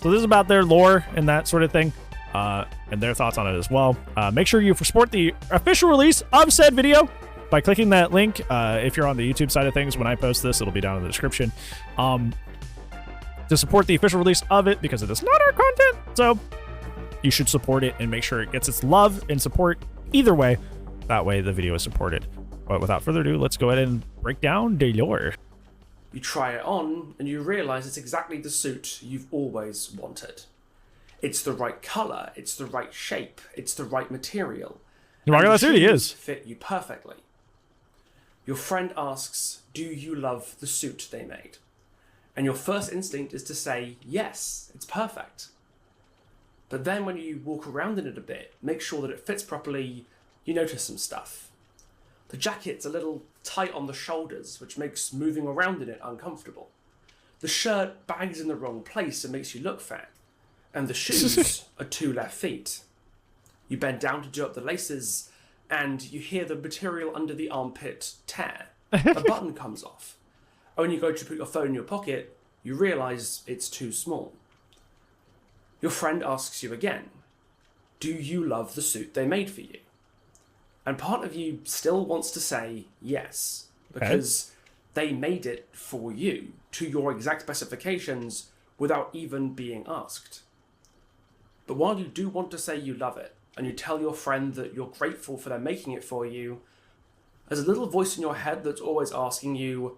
So this is about their lore and that sort of thing, and their thoughts on it as well. Make sure you support the official release of said video by clicking that link. If you're on the YouTube side of things, when I post this, it'll be down in the description. To support the official release of it, because it is not our content, so you should support it and make sure it gets its love and support either way. That way the video is supported. But without further ado, let's go ahead and break down the lore. You try it on and you realize it's exactly the suit you've always wanted. It's the right color, it's the right shape, it's the right material. The suit he is. Fit you perfectly. Your friend asks, do you love the suit they made? And your first instinct is to say, yes, it's perfect. But then when you walk around in it a bit, make sure that it fits properly, you notice some stuff. The jacket's a little tight on the shoulders, which makes moving around in it uncomfortable. The shirt bags in the wrong place and makes you look fat. And the shoes are 2 left feet. You bend down to do up the laces, and you hear the material under the armpit tear. A button comes off. When you go to put your phone in your pocket, you realise it's too small. Your friend asks you again, do you love the suit they made for you? And part of you still wants to say yes, because they made it for you, to your exact specifications, without even being asked. But while you do want to say you love it, and you tell your friend that you're grateful for them making it for you, there's a little voice in your head that's always asking you,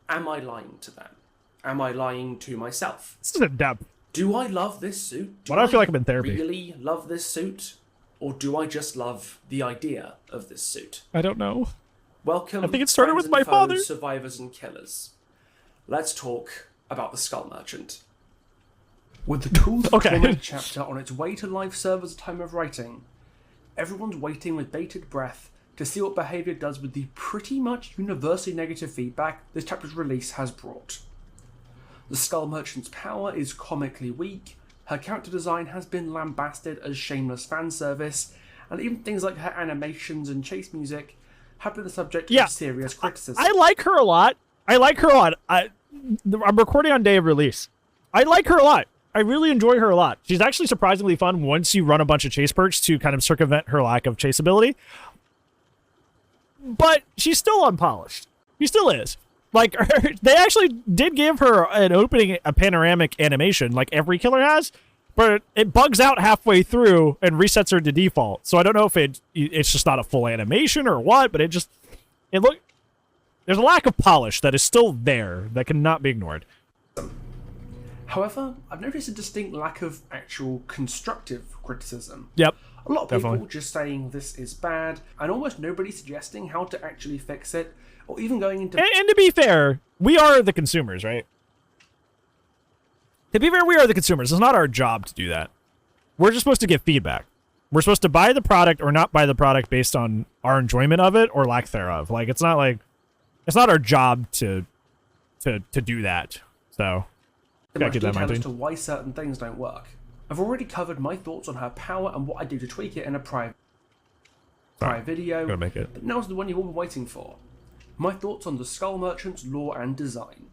am I lying to them? Am I lying to myself? This is a dub. Do I love this suit? Why do I feel like I'm in therapy? Really love this suit? Or do I just love the idea of this suit? I don't know. Welcome, I think it started with my foes, father. Survivors and killers. Let's talk about the Skull Merchant. With the Tools of Torment chapter on its way to live servers at time of writing, everyone's waiting with bated breath to see what behaviour does with the pretty much universally negative feedback this chapter's release has brought. The Skull Merchant's power is comically weak, her character design has been lambasted as shameless fan service, and even things like her animations and chase music have been the subject of serious criticism. I like her a lot. I'm recording on day of release. I like her a lot. I really enjoy her a lot. She's actually surprisingly fun once you run a bunch of chase perks to kind of circumvent her lack of chaseability. But she's still unpolished. She still is. Like, they actually did give her an opening, a panoramic animation, like every killer has, but it bugs out halfway through and resets her to default. So I don't know if it's just not a full animation or what, but there's a lack of polish that is still there that cannot be ignored. However, I've noticed a distinct lack of actual constructive criticism. Yep. A lot of people just saying this is bad, and almost nobody suggesting how to actually fix it, or even going into... And to be fair, we are the consumers, right? To be fair, we are the consumers. It's not our job to do that. We're just supposed to give feedback. We're supposed to buy the product or not buy the product based on our enjoyment of it or lack thereof. Like, it's not our job to do that. So, gotta keep that in mind as to why certain things don't work. I've already covered my thoughts on her power and what I do to tweak it in a prior video, but now's the one you've all been waiting for. My thoughts on the Skull Merchant's lore and design.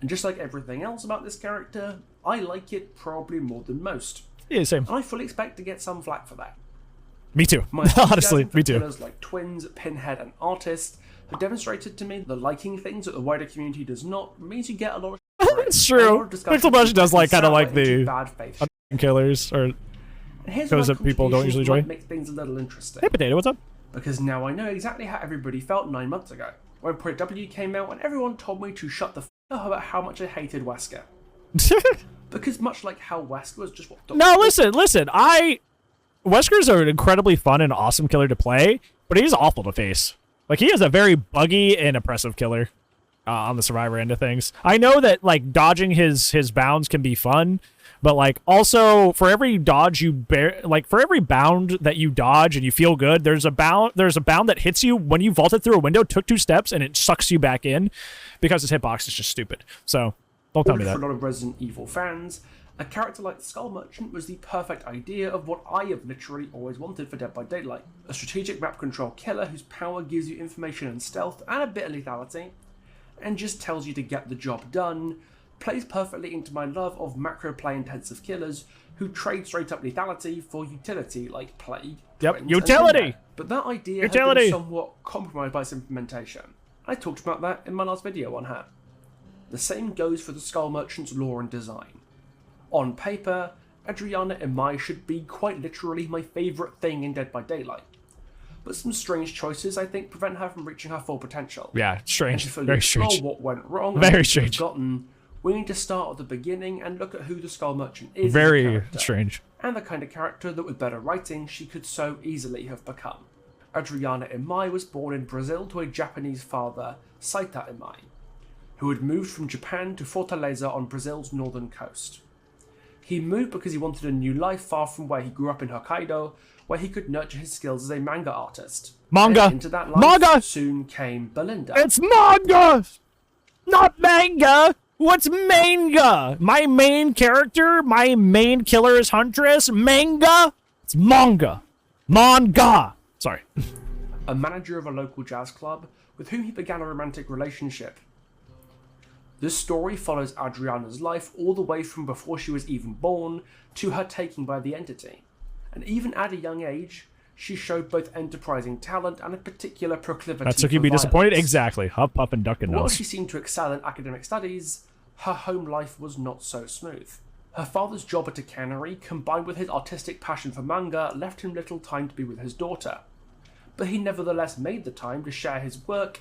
And just like everything else about this character, I like it probably more than most. Yeah, same. And I fully expect to get some flack for that. Me too. Honestly, me too. Killers like Twins, Pinhead, and Artist have demonstrated to me that liking things that the wider community does not means you get a lot of... It's true. Pixel Bunch does like kind of like the bad faith killers or shows that people don't usually enjoy. Make things a little interesting. Hey, Potato, what's up? Because now I know exactly how everybody felt 9 months ago, when Project W came out and everyone told me to shut the f up about how much I hated Wesker. Because much like how Wesker was just what... No, listen. Wesker's an incredibly fun and awesome killer to play, but he's awful to face. Like, he is a very buggy and oppressive killer on the Survivor end of things. I know that, like, dodging his bounds can be fun, but, like, also, for every dodge for every bound that you dodge and you feel good, there's a bound that hits you when you vaulted through a window, took 2 steps, and it sucks you back in because his hitbox is just stupid. So, don't tell me that. For a lot of Resident Evil fans, a character like the Skull Merchant was the perfect idea of what I have literally always wanted for Dead by Daylight. A strategic map control killer whose power gives you information and stealth and a bit of lethality, and just tells you to get the job done, plays perfectly into my love of macro play intensive killers who trade straight up lethality for utility like Plague. Yep, Twins, utility! and but that idea Utility! has been somewhat compromised by its implementation. I talked about that in my last video on her. The same goes for the Skull Merchant's lore and design. On paper, Adriana Imai should be quite literally my favourite thing in Dead by Daylight. But some strange choices, I think, prevent her from reaching her full potential. Yeah, strange. And to fully Very explore strange. what went wrong Very and strange. forgotten, we need to start at the beginning and look at who the Skull Merchant is. Very as a character, strange. and the kind of character that with better writing she could so easily have become. Adriana Imai was born in Brazil to a Japanese father, Saita Imai, who had moved from Japan to Fortaleza on Brazil's northern coast. He moved because he wanted a new life far from where he grew up in Hokkaido, where he could nurture his skills as a manga artist. Manga! And into that life Manga! soon came Belinda. It's manga! Not manga! What's manga? My main character? My main killer is Huntress? Manga? It's manga. Manga! Sorry. A manager of a local jazz club with whom he began a romantic relationship. This story follows Adriana's life all the way from before she was even born to her taking by the entity. And even at a young age, she showed both enterprising talent and a particular proclivity That's you for be disappointed? violence. Exactly. Huff, puff, and duck and While nose. she seemed to excel in academic studies, her home life was not so smooth. Her father's job at a cannery, combined with his artistic passion for manga, left him little time to be with his daughter. But he nevertheless made the time to share his work,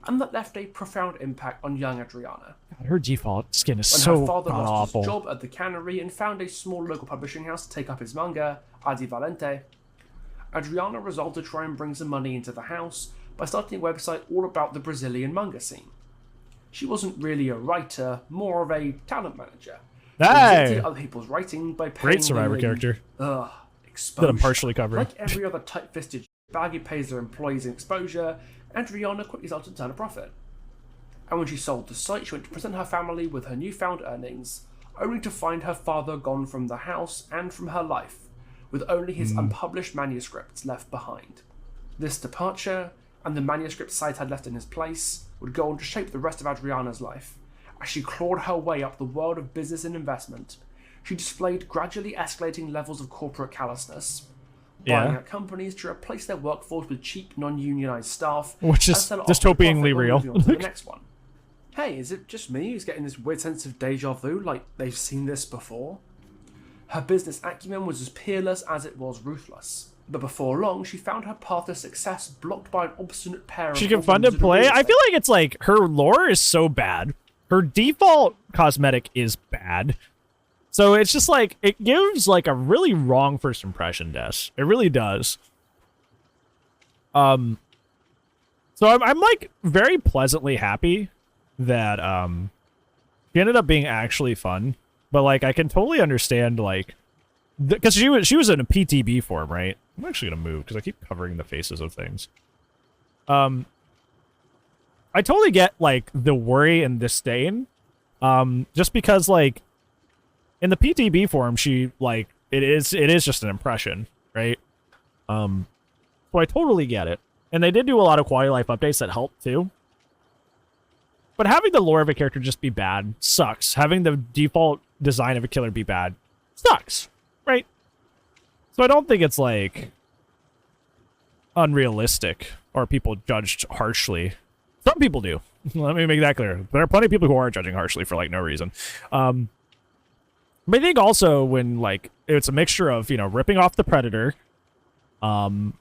and that left a profound impact on young Adriana. God, her default skin is When so her father lost awful. his job at the cannery and found a small local publishing house to take up his manga, Adi Valente, Adriana resolved to try and bring some money into the house by starting a website all about the Brazilian manga scene. She wasn't really a writer, more of a talent manager. She Hey! visited other people's writing by paying Great Survivor them character. exposure. That I'm partially covering. Like every other tight-fisted bag who pays their employees in exposure, Adriana quickly started to turn a profit. And when she sold the site, she went to present her family with her newfound earnings, only to find her father gone from the house and from her life, with only his unpublished manuscripts left behind. This departure, and the manuscript site had left in his place, would go on to shape the rest of Adriana's life. As she clawed her way up the world of business and investment, she displayed gradually escalating levels of corporate callousness, buying out companies to replace their workforce with cheap, non-unionized staff, Which is and sell it off for dystopianly profit while real. moving on to the next one. Hey, is it just me who's getting this weird sense of deja vu, like they've seen this before? Her business acumen was as peerless as it was ruthless. But before long, she found her path to success blocked by an obstinate pair of She can fund to orphans in play. real I estate. feel like it's like her lore is so bad. Her default cosmetic is bad. So it's just like, it gives like a really wrong first impression, Des. It really does. So I'm like very pleasantly happy that she ended up being actually fun. But like I can totally understand like, because she was in a PTB form, right? I'm actually gonna move because I keep covering the faces of things. I totally get like the worry and disdain, just because like in the PTB form, she like it is just an impression, right? So I totally get it, and they did do a lot of quality of life updates that helped too. But having the lore of a character just be bad sucks. Having the default design of a killer be bad sucks, right? So I don't think it's like unrealistic or people judged harshly. Some people do. Let me make that clear. There are plenty of people who are judging harshly for like no reason. But I think also when like it's a mixture of, you know, ripping off the Predator, the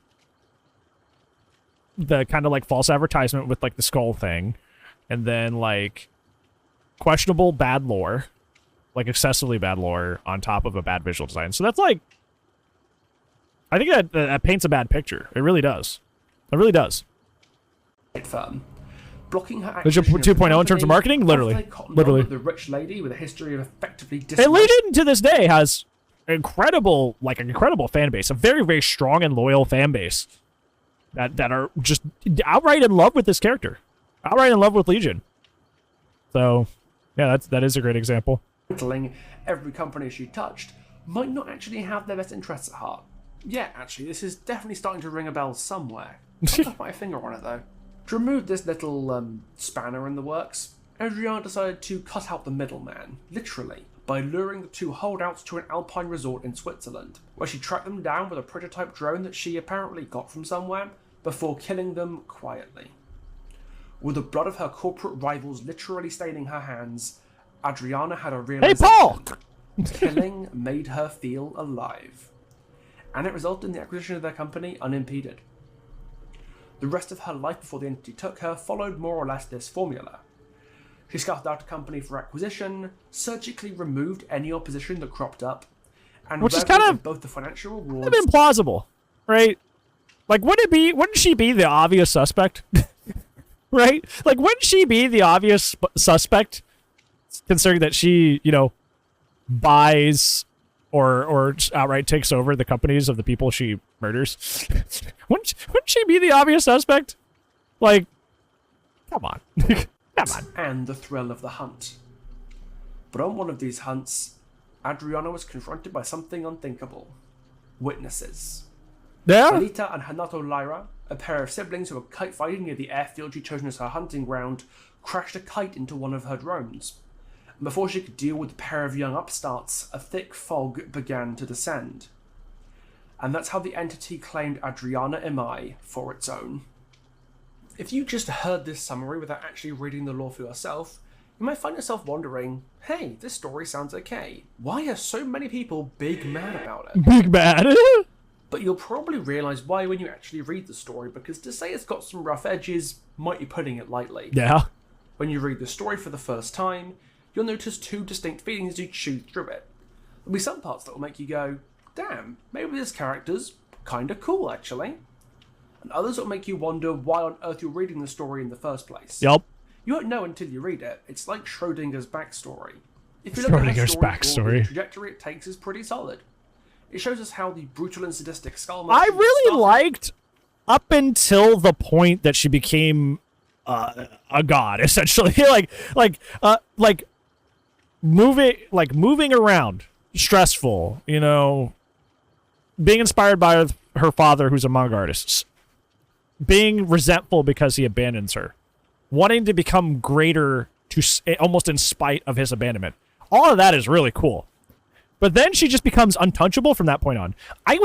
kind of like false advertisement with like the skull thing, and then like questionable bad lore, like excessively bad lore on top of a bad visual design. So that's like, I think that paints a bad picture. It really does. It really does. Firm. Blocking her There's your acquisition of the 2.0 in terms of company, marketing? Literally. after they cottoned on Literally. with the rich lady with a history of effectively And dismissing Legion to this day has incredible fan base, a very, very strong and loyal fan base that are just outright in love with this character, outright in love with Legion. So, yeah, that is a great example. every company she touched might not actually have their best interests at heart. Yeah, actually, this is definitely starting to ring a bell somewhere. I'll put my finger on it, though. To remove this little spanner in the works, Adriana decided to cut out the middleman, literally, by luring the two holdouts to an alpine resort in Switzerland, where she tracked them down with a prototype drone that she apparently got from somewhere, before killing them quietly. With the blood of her corporate rivals literally staining her hands, Adriana had a realization. Hey, Paul! Killing made her feel alive. And it resulted in the acquisition of their company unimpeded. The rest of her life before the entity took her followed more or less this formula. She scouted out a company for acquisition, surgically removed any opposition that cropped up, and which is kind of both the financial rewards. It's implausible, right? Like, wouldn't she be the obvious suspect? Right? Like, wouldn't she be the obvious suspect, considering that she, buys or outright takes over the companies of the people she murders? wouldn't she be the obvious suspect? Like, come on. Come on. And the thrill of the hunt. But on one of these hunts, Adriana was confronted by something unthinkable. Witnesses. Yeah? Anita and Hanato Lyra, a pair of siblings who were kite fighting near the airfield she'd chosen as her hunting ground, crashed a kite into one of her drones. And before she could deal with the pair of young upstarts, a thick fog began to descend. And that's how the entity claimed Adriana Imai for its own. If you just heard this summary without actually reading the lore for yourself, you might find yourself wondering, hey, this story sounds okay. Why are so many people big mad about it? Big mad? But you'll probably realise why when you actually read the story, because to say it's got some rough edges might be putting it lightly. Yeah. When you read the story for the first time, you'll notice two distinct feelings as you chew through it. There'll be some parts that will make you go, damn, maybe this character's kinda cool actually. And others will make you wonder why on earth you're reading the story in the first place. Yup. You won't know until you read it. It's like Schrodinger's backstory. If you look at Schrodinger's the backstory. the trajectory it takes is pretty solid. It shows us how the brutal and sadistic skull. I really liked up until the point that she became a god, essentially. like moving around, stressful. Being inspired by her father, who's a manga artist. Being resentful because he abandons her, wanting to become greater almost in spite of his abandonment. All of that is really cool. But then she just becomes untouchable from that point on. I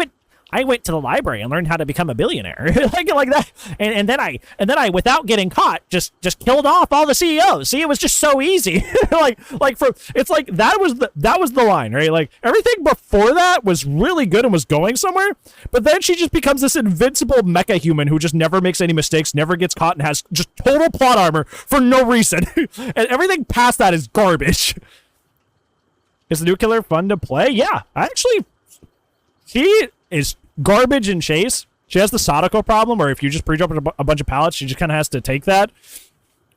went to the library and learned how to become a billionaire, like that, and then I, without getting caught, just killed off all the CEOs. See, it was just so easy. That was the line, right? Like everything before that was really good and was going somewhere, but then she just becomes this invincible mecha human who just never makes any mistakes, never gets caught, and has just total plot armor for no reason, and everything past that is garbage. Is the new killer fun to play? Yeah, she is garbage in chase. She has the Sadako problem, where if you just pre-drop a bunch of pallets, she just kind of has to take that.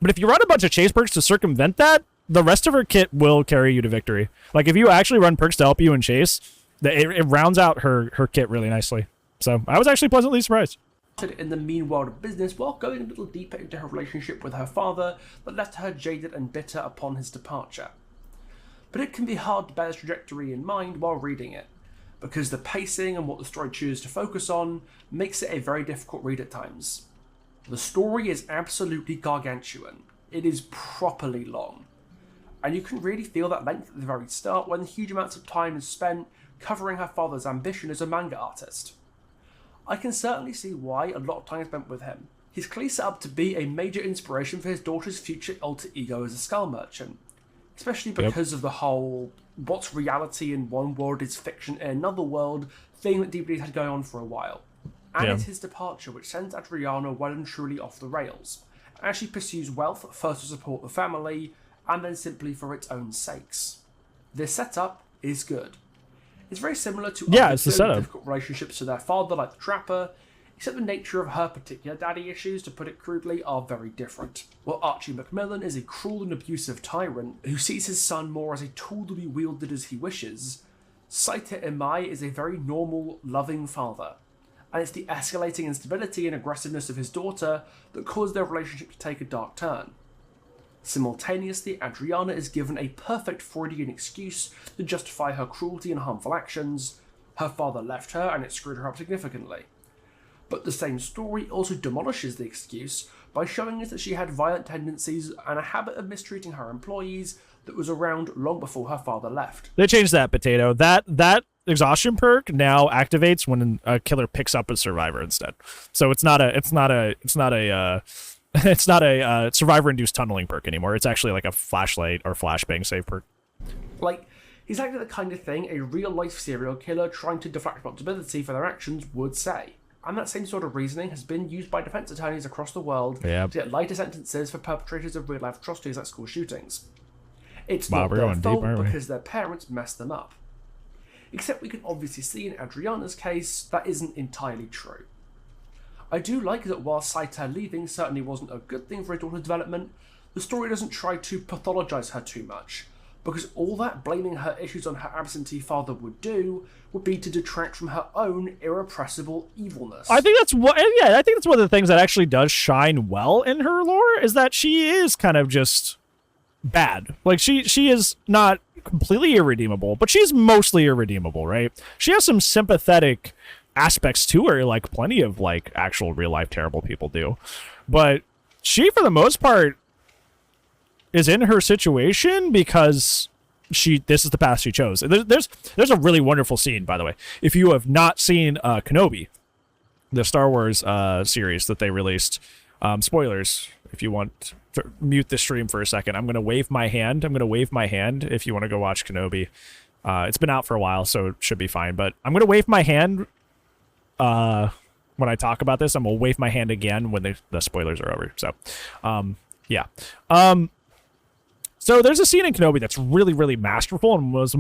But if you run a bunch of chase perks to circumvent that, the rest of her kit will carry you to victory. Like, if you actually run perks to help you in chase, it rounds out her kit really nicely. So I was actually pleasantly surprised. In the mean world of business, while going a little deeper into her relationship with her father, that left her jaded and bitter upon his departure. But it can be hard to bear this trajectory in mind while reading it, because the pacing and what the story chooses to focus on makes it a very difficult read at times. The story is absolutely gargantuan. It is properly long. And you can really feel that length at the very start when huge amounts of time is spent covering her father's ambition as a manga artist. I can certainly see why a lot of time is spent with him. He's clearly set up to be a major inspiration for his daughter's future alter ego as a skull merchant. Especially because of the whole what's reality in one world is fiction in another world thing that DBD's had going on for a while. And it's his departure which sends Adriana well and truly off the rails, as she pursues wealth first to support the family, and then simply for its own sakes. This setup is good. It's very similar to other it's the setup. difficult relationships to their father, like the Trapper, except the nature of her particular daddy issues, to put it crudely, are very different. While Archie Macmillan is a cruel and abusive tyrant who sees his son more as a tool to be wielded as he wishes, Saita Imai is a very normal, loving father, and it's the escalating instability and aggressiveness of his daughter that caused their relationship to take a dark turn. Simultaneously, Adriana is given a perfect Freudian excuse to justify her cruelty and harmful actions. Her father left her, and it screwed her up significantly. But the same story also demolishes the excuse by showing us that she had violent tendencies and a habit of mistreating her employees that was around long before her father left. They changed that, Potato. That exhaustion perk now activates when a killer picks up a survivor instead. So it's not a survivor-induced tunneling perk anymore. It's actually like a flashlight or flashbang save perk. Like, exactly the kind of thing a real-life serial killer trying to deflect responsibility for their actions would say. And that same sort of reasoning has been used by defense attorneys across the world to get lighter sentences for perpetrators of real-life atrocities like school shootings. It's not their fault because their parents messed them up. Except we can obviously see in Adriana's case that isn't entirely true. I do like that while Saita leaving certainly wasn't a good thing for her daughter's development, the story doesn't try to pathologise her too much, because all that blaming her issues on her absentee father would do would be to detract from her own irrepressible evilness. I think that's one of the things that actually does shine well in her lore, is that she is kind of just bad. Like, she is not completely irredeemable, but she's mostly irredeemable, right? She has some sympathetic aspects to her, like plenty of like actual real life terrible people do, but she for the most part is in her situation because this is the path she chose. There's a really wonderful scene, by the way, if you have not seen Kenobi, the Star Wars series that they released. Spoilers if you want to mute the stream for a second. I'm gonna wave my hand if you want to go watch Kenobi. It's been out for a while, so it should be fine, but I'm gonna wave my hand when I talk about this. I'm gonna wave my hand again when the spoilers are over. So yeah. So there's a scene in Kenobi that's really, really masterful and was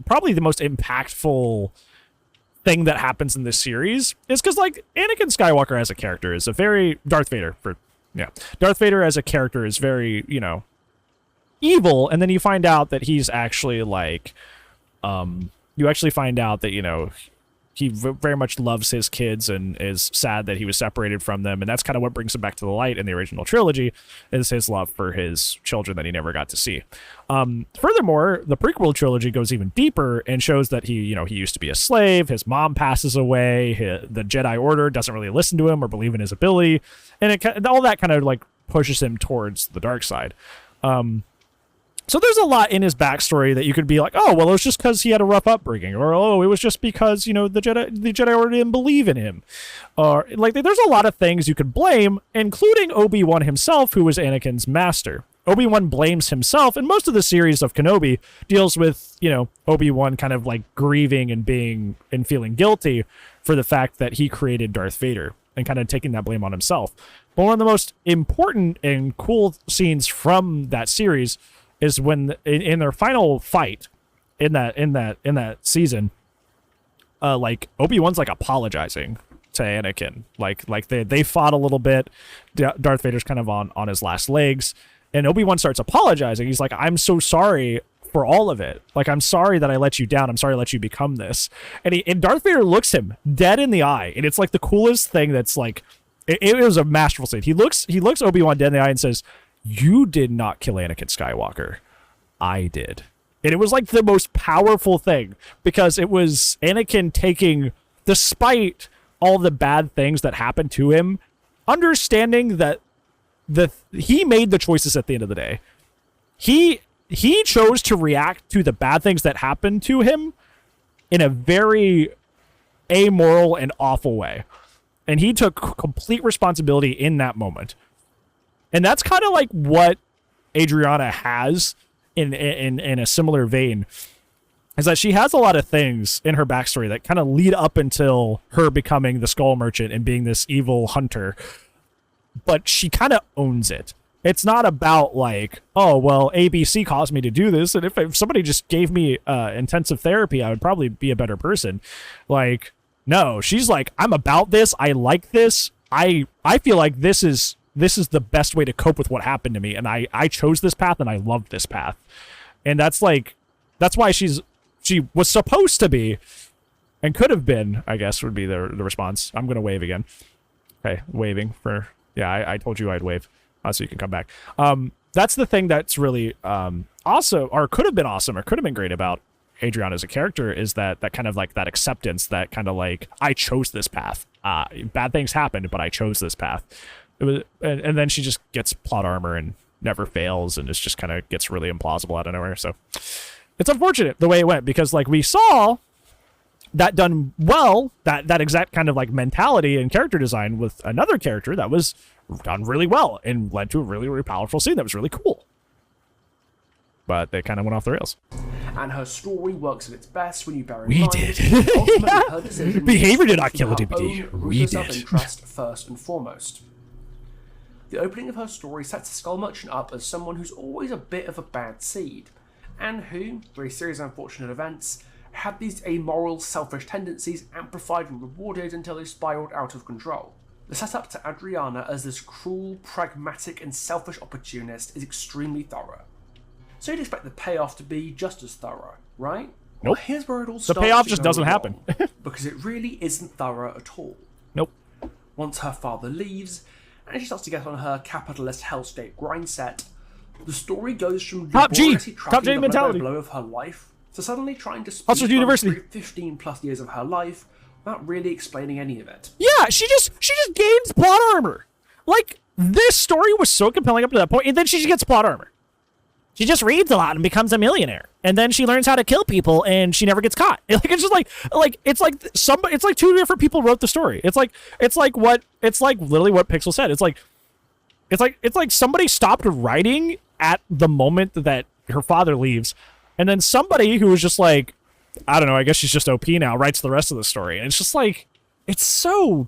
probably the most impactful thing that happens in this series. Is because like Anakin Skywalker as a character is a very Darth Vader as a character is very, evil, and then you find out that he's actually like he very much loves his kids and is sad that he was separated from them. And that's kind of what brings him back to the light in the original trilogy, is his love for his children that he never got to see. Furthermore, the prequel trilogy goes even deeper and shows that he used to be a slave. His mom passes away. The Jedi Order doesn't really listen to him or believe in his ability. And all that kind of like pushes him towards the dark side. So there's a lot in his backstory that you could be like, oh, well, it was just because he had a rough upbringing, or oh, it was just because the Jedi Order didn't believe in him, or like there's a lot of things you could blame, including Obi-Wan himself, who was Anakin's master. Obi-Wan blames himself, and most of the series of Kenobi deals with Obi-Wan kind of like grieving and feeling guilty for the fact that he created Darth Vader and kind of taking that blame on himself. But one of the most important and cool scenes from that series is when in their final fight in that season, like Obi-Wan's like apologizing to Anakin, like they fought a little bit. Darth Vader's kind of on his last legs, and Obi-Wan starts apologizing. He's like, I'm so sorry for all of it. Like, I'm sorry that I let you down. I'm sorry I let you become this. And Darth Vader looks him dead in the eye, and it's like the coolest thing. That's like, it was a masterful scene. He looks Obi-Wan dead in the eye and says, "You did not kill Anakin Skywalker. I did." And it was like the most powerful thing, because it was Anakin taking, despite all the bad things that happened to him, understanding that he made the choices at the end of the day. He chose to react to the bad things that happened to him in a very amoral and awful way. And he took complete responsibility in that moment. And that's kind of like what Adriana has in a similar vein, is that she has a lot of things in her backstory that kind of lead up until her becoming the Skull Merchant and being this evil hunter. But she kind of owns it. It's not about like, oh, well, ABC caused me to do this, and if somebody just gave me intensive therapy, I would probably be a better person. Like, no, she's like, I'm about this. I like this. I feel like this is the best way to cope with what happened to me, and I chose this path, and I love this path. And that's why she was supposed to be, and could have been, I guess, would be the response. I'm gonna wave again. Okay, waving for, yeah, I told you I'd wave, so you can come back. That's the thing that's really awesome, or could have been awesome, or could have been great about Adriana as a character is that kind of like that acceptance, that kind of like, I chose this path. Bad things happened, but I chose this path. It was, and then she just gets plot armor and never fails, and it's just kind of gets really implausible out of nowhere. So it's unfortunate the way it went, because like we saw that done well, that exact kind of like mentality and character design with another character that was done really well and led to a really, really powerful scene that was really cool. But they kind of went off the rails. And her story works at its best when you bear in We mind did. ultimately Yeah. her decisions Behavior did not from kill a her DVD. own We ruthless did. self-interest first and foremost. The opening of her story sets the Skull Merchant up as someone who's always a bit of a bad seed, and who, through a series of unfortunate events, had these amoral, selfish tendencies amplified and rewarded until they spiraled out of control. The setup to Adriana as this cruel, pragmatic, and selfish opportunist is extremely thorough. So you'd expect the payoff to be just as thorough, right? Nope. Well, here's where it all The starts payoff to just go doesn't wrong, happen. because it really isn't thorough at all. Nope. Once her father leaves, and she starts to get on her capitalist hellscape grind set, the story goes from Top G! laboriously Top tracking G the mentality. blow of her life to suddenly trying to Hustlers speed University. through 15 plus years of her life without really explaining any of it. Yeah, she just gains plot armor. Like, this story was so compelling up to that point, and then she just gets plot armor. She just reads a lot and becomes a millionaire, and then she learns how to kill people, and she never gets caught. Like, it's just it's like two different people wrote the story. It's like literally what Pixel said. It's like somebody stopped writing at the moment that her father leaves, and then somebody who was just like, I don't know, I guess she's just OP now, writes the rest of the story. And it's just like, it's so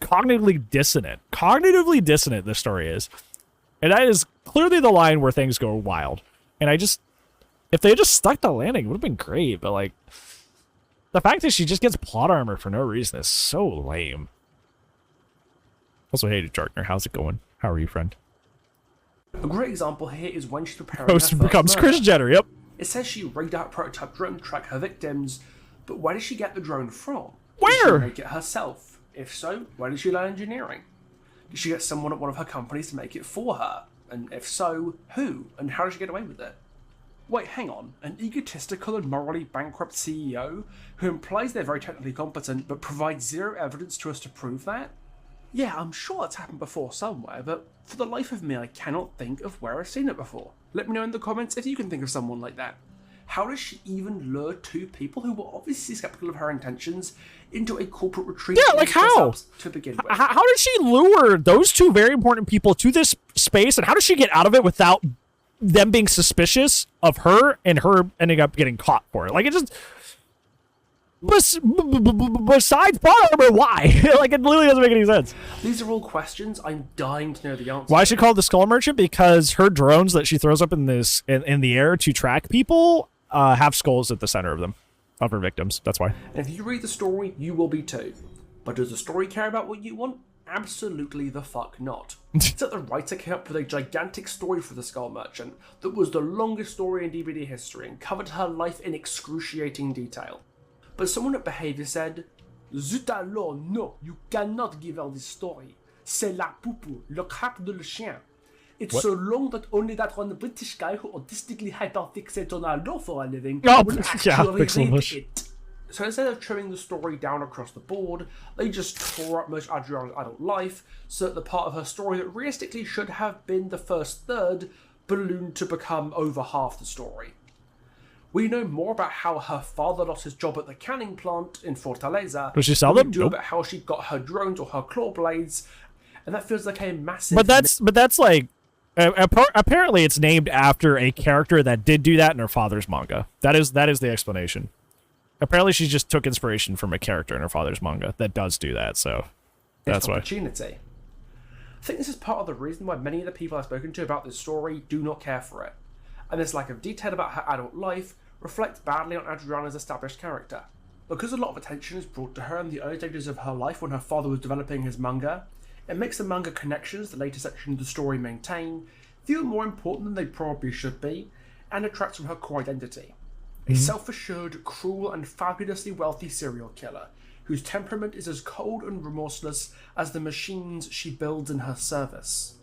cognitively dissonant. Cognitively dissonant, this story is. And that is clearly the line where things go wild. And if they had just stuck the landing, it would have been great. But like, the fact that she just gets plot armor for no reason is so lame. Also, hey, Jartner, how's it going? How are you, friend? A great example here is when she's preparing her Host first becomes murder. Chris Jenner, yep. It says she rigged out a prototype drone to track her victims, but where did she get the drone from? Where? Did she make it herself? If so, where did she learn engineering? Did she get someone at one of her companies to make it for her? And if so, who? And how did she get away with it? Wait, hang on. An egotistical and morally bankrupt CEO who implies they're very technically competent but provides zero evidence to us to prove that? Yeah, I'm sure that's happened before somewhere, but for the life of me, I cannot think of where I've seen it before. Let me know in the comments if you can think of someone like that. How does she even lure two people who were obviously skeptical of her intentions into a corporate retreat? Yeah, like how? To begin with. How did she lure those two very important people to this space, and how did she get out of it without them being suspicious of her and her ending up getting caught for it? Like, it just... Besides plot armor, why? Like, it literally doesn't make any sense. These are all questions I'm dying to know the answer. Why is she called the Skull Merchant? Because her drones that she throws up in the air to track people have skulls at the center of them, of her victims. That's why. And if you read the story, you will be too. But does the story care about what you want? Absolutely the fuck not. It's that the writer came up with a gigantic story for the Skull Merchant that was the longest story in DVD history and covered her life in excruciating detail. But someone at Behavior said, Zut alors, no, you cannot give her this story. C'est la poupou, le crack de le chien. It's What? so long that only that one British guy who autistically hyperfixates on our law for a living Oh, will yeah, actually Pixel read English. it. So instead of trimming the story down across the board, they just tore up most Adriana's adult life, so that the part of her story that realistically should have been the first third ballooned to become over half the story. We know more about how her father lost his job at the canning plant in Fortaleza. Does she sell than them? we do Nope. about how she got her drones or her claw blades, and that feels like a massive... But that's like... apparently it's named after a character that did do that in her father's manga. That is the explanation. Apparently she just took inspiration from a character in her father's manga that does do that, so that's why. Opportunity. I think this is part of the reason why many of the people I've spoken to about this story do not care for it. And this lack of detail about her adult life reflects badly on Adriana's established character. Because a lot of attention is brought to her in the early stages of her life when her father was developing his manga, it makes the manga connections the later section of the story maintain feel more important than they probably should be, and detracts from her core identity. A self-assured, cruel, and fabulously wealthy serial killer, whose temperament is as cold and remorseless as the machines she builds in her service.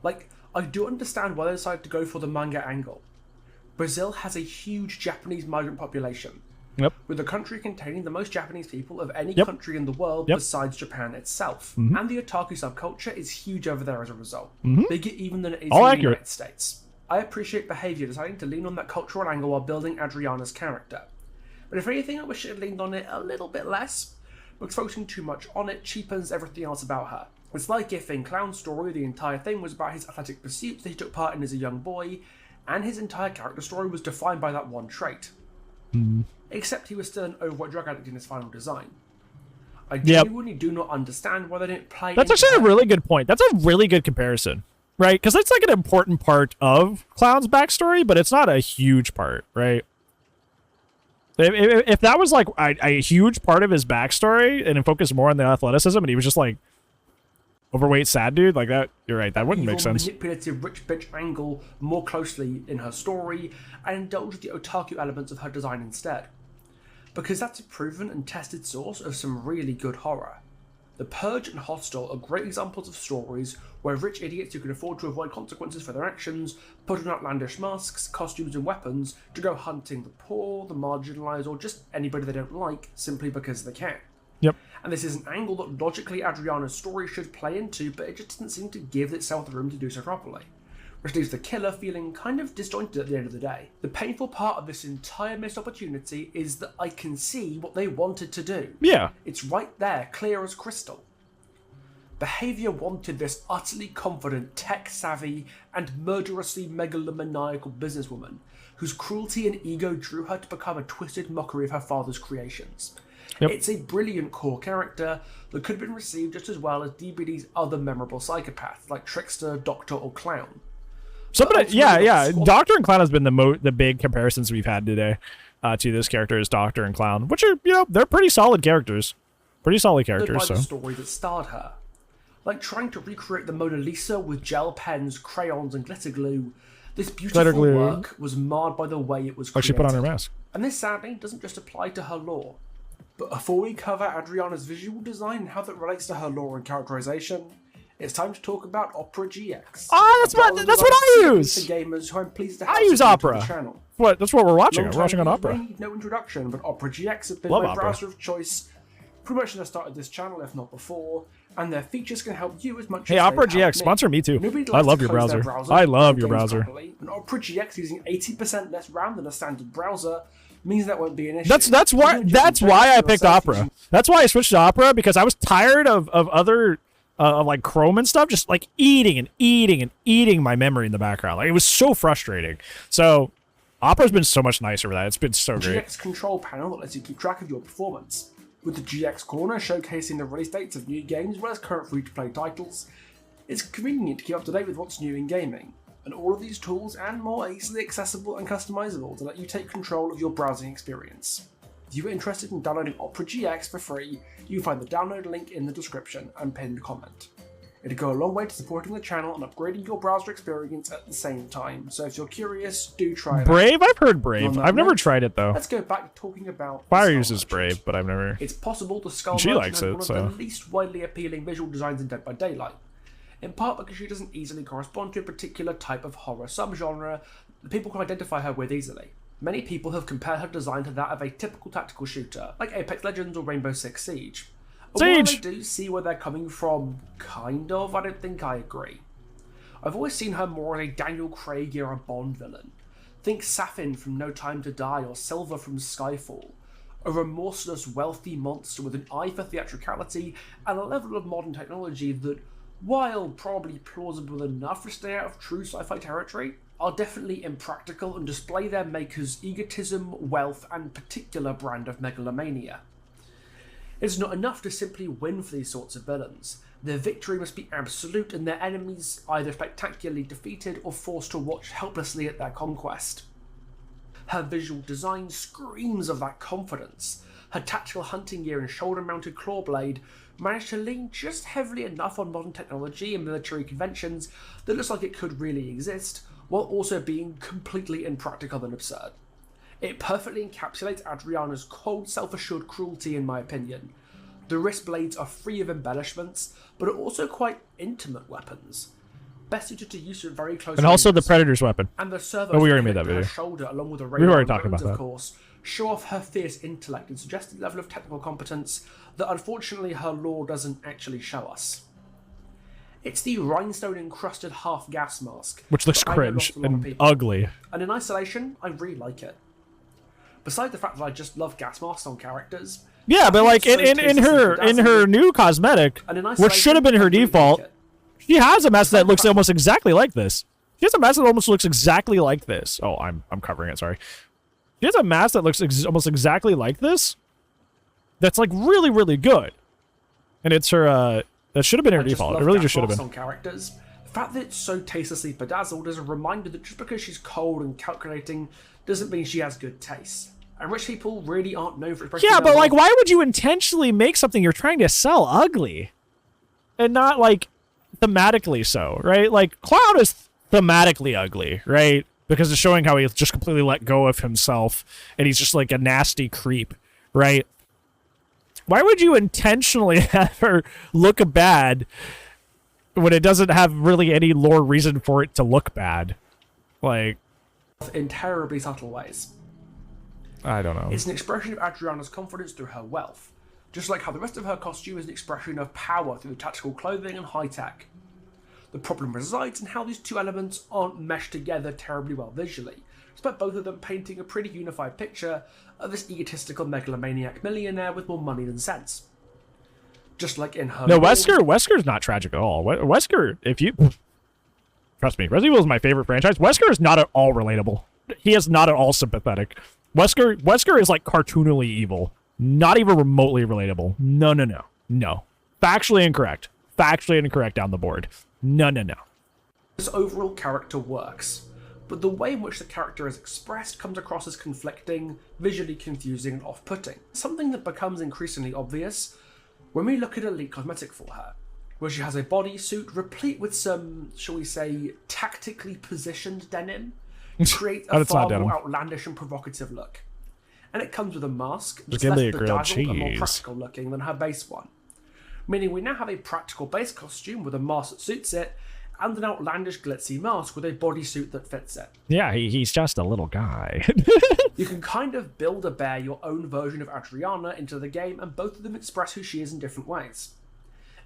Like, I do understand why they decided to go for the manga angle. Brazil has a huge Japanese migrant population, Yep. with the country containing the most Japanese people of any Yep. country in the world Yep. besides Japan itself. Mm-hmm. And the otaku subculture is huge over there as a result, bigger even than it is All in the accurate. United States. I appreciate Behaviour deciding to lean on that cultural angle while building Adriana's character. But if anything, I wish it had leaned on it a little bit less, because focusing too much on it cheapens everything else about her. It's like if in Clown's story the entire thing was about his athletic pursuits that he took part in as a young boy, and his entire character story was defined by that one trait. Except he was still an overweight drug addict in his final design. I genuinely do not understand why they didn't play. That's into actually a her. really good point. That's a really good comparison, right? Because that's like an important part of Clown's backstory, but it's not a huge part, right? If that was like a huge part of his backstory and it focused more on the athleticism and he was just like overweight sad dude like that, you're right, that wouldn't make sense. Manipulative rich bitch angle more closely in her story and indulge the otaku elements of her design instead. Because that's a proven and tested source of some really good horror. The Purge and Hostel are great examples of stories where rich idiots who can afford to avoid consequences for their actions put on outlandish masks, costumes and weapons to go hunting the poor, the marginalised, or just anybody they don't like simply because they can. Yep. And this is an angle that logically Adriana's story should play into, but it just doesn't seem to give itself the room to do so properly. Which leaves the killer feeling kind of disjointed at the end of the day. The painful part of this entire missed opportunity is that I can see what they wanted to do. Yeah. It's right there, clear as crystal. Behaviour wanted this utterly confident, tech-savvy, and murderously megalomaniacal businesswoman, whose cruelty and ego drew her to become a twisted mockery of her father's creations. Yep. It's a brilliant core character that could have been received just as well as DBD's other memorable psychopaths, like Trickster, Doctor, or Clown. Yeah. Doctor and Clown has been the big comparisons we've had today to this character as Doctor and Clown, which are, they're pretty solid characters. Pretty solid characters. By So the story that starred her. Like trying to recreate the Mona Lisa with gel pens, crayons, and glitter glue, this beautiful work was marred by the way it was created. Like she put on her mask. And this sadly doesn't just apply to her lore. But before we cover Adriana's visual design and how that relates to her lore and characterization, it's time to talk about Opera GX. That's what I use. For gamers who I'm pleased to have I use Opera. on the channel. That's what we're watching. Long We're watching on time Opera. need no introduction, but Opera GX have been Love my Opera. browser of choice pretty much since I started this channel, if not before, and their features can help you as much Hey, as Opera they help GX, me. sponsor me too. Nobody I likes love to your close their browser. browser I love and your games browser. properly, and Opera GX using 80% less RAM than a standard browser means that won't be an issue. That's why I picked Opera. That's why I switched to Opera, because I was tired of other like Chrome and stuff just like eating my memory in the background. Like it was so frustrating. So Opera's been so much nicer with that. It's been so great. GX control panel that lets you keep track of your performance, with the GX corner showcasing the release dates of new games as well as current free-to-play titles. It's convenient to keep up to date with what's new in gaming, and all of these tools and more are easily accessible and customizable to let you take control of your browsing experience. If you are interested in downloading Opera GX for free, you can find the download link in the description and pinned comment. It'll go a long way to supporting the channel and upgrading your browser experience at the same time, so if you're curious, do try it Brave? I've heard Brave. On that I've never note, tried it though. Let's go back to talking about Fire Skull uses Merchant. Brave, but I've never. It's possible the Skull She Merchant likes has it, one so. of the least widely appealing visual designs in Dead by Daylight, in part because she doesn't easily correspond to a particular type of horror subgenre that people can identify her with easily. Many people have compared her design to that of a typical tactical shooter, like Apex Legends or Rainbow Six Siege. But while I do see where they're coming from, kind of, I don't think I agree. I've always seen her more as a Daniel Craig era Bond villain. Think Safin from No Time to Die or Silva from Skyfall. A remorseless, wealthy monster with an eye for theatricality and a level of modern technology that, while probably plausible enough to stay out of true sci-fi territory, are definitely impractical and display their maker's egotism, wealth, and particular brand of megalomania. It's not enough to simply win for these sorts of villains. Their victory must be absolute and their enemies either spectacularly defeated or forced to watch helplessly at their conquest. Her visual design screams of that confidence. Her tactical hunting gear and shoulder-mounted claw blade managed to lean just heavily enough on modern technology and military conventions that looks like it could really exist, while also being completely impractical and absurd. It perfectly encapsulates Adriana's cold, self-assured cruelty, in my opinion. The wrist blades are free of embellishments, but are also quite intimate weapons. best suited to use at very close And also the ranges. Predator's weapon. And the servos Oh, we already that made that connect to her video. shoulder, along with the We've already radar talked about drones, of that. course, show off her fierce intellect and suggest a level of technical competence that unfortunately her lore doesn't actually show us. It's the rhinestone-encrusted half-gas mask, Which looks that I know cringe lost a lot of and people. ugly. And in isolation, I really like it. Besides the fact that I just love gas masks on characters. Yeah, but like in her new cosmetic, And in which should have been her isolation, I really default, like it. she has a mask that looks almost exactly like this. She has a mask that almost looks exactly like this. Oh, I'm covering it. Sorry. She has a mask that looks almost exactly like this. That's like really, really good. And it's her. That should have been her default. It really just should have been. On characters. The fact that it's so tastelessly bedazzled is a reminder that just because she's cold and calculating doesn't mean she has good taste. And rich people really aren't known for expressing Yeah, their but like, love. why would you intentionally make something you're trying to sell ugly, and not like thematically so, right? Like Cloud is thematically ugly, right? Because it's showing how he just completely let go of himself, and he's just like a nasty creep, right? Why would you intentionally have her look bad when it doesn't have really any lore reason for it to look bad? Like, In terribly subtle ways. I don't know. It's an expression of Adriana's confidence through her wealth, just like how the rest of her costume is an expression of power through tactical clothing and high tech. The problem resides in how these two elements aren't meshed together terribly well visually, despite both of them painting a pretty unified picture of this egotistical megalomaniac millionaire with more money than sense. Just like in her... No, Wesker's not tragic at all. Wesker, if you... Trust me, Resident Evil is my favorite franchise. Wesker is not at all relatable. He is not at all sympathetic. Wesker is like cartoonily evil. Not even remotely relatable. No. Factually incorrect. Factually incorrect down the board. No. This overall character works, but the way in which the character is expressed comes across as conflicting, visually confusing, and off-putting. Something that becomes increasingly obvious when we look at Elite Cosmetic for her, where she has a bodysuit replete with some, shall we say, tactically positioned denim, to create a far more outlandish and provocative look. And it comes with a mask that's less bedazzled and more practical looking than her base one. Meaning we now have a practical base costume with a mask that suits it, and an outlandish glitzy mask with a bodysuit that fits it. Yeah, he's just a little guy. You can kind of build or bear your own version of Adriana into the game, and both of them express who she is in different ways.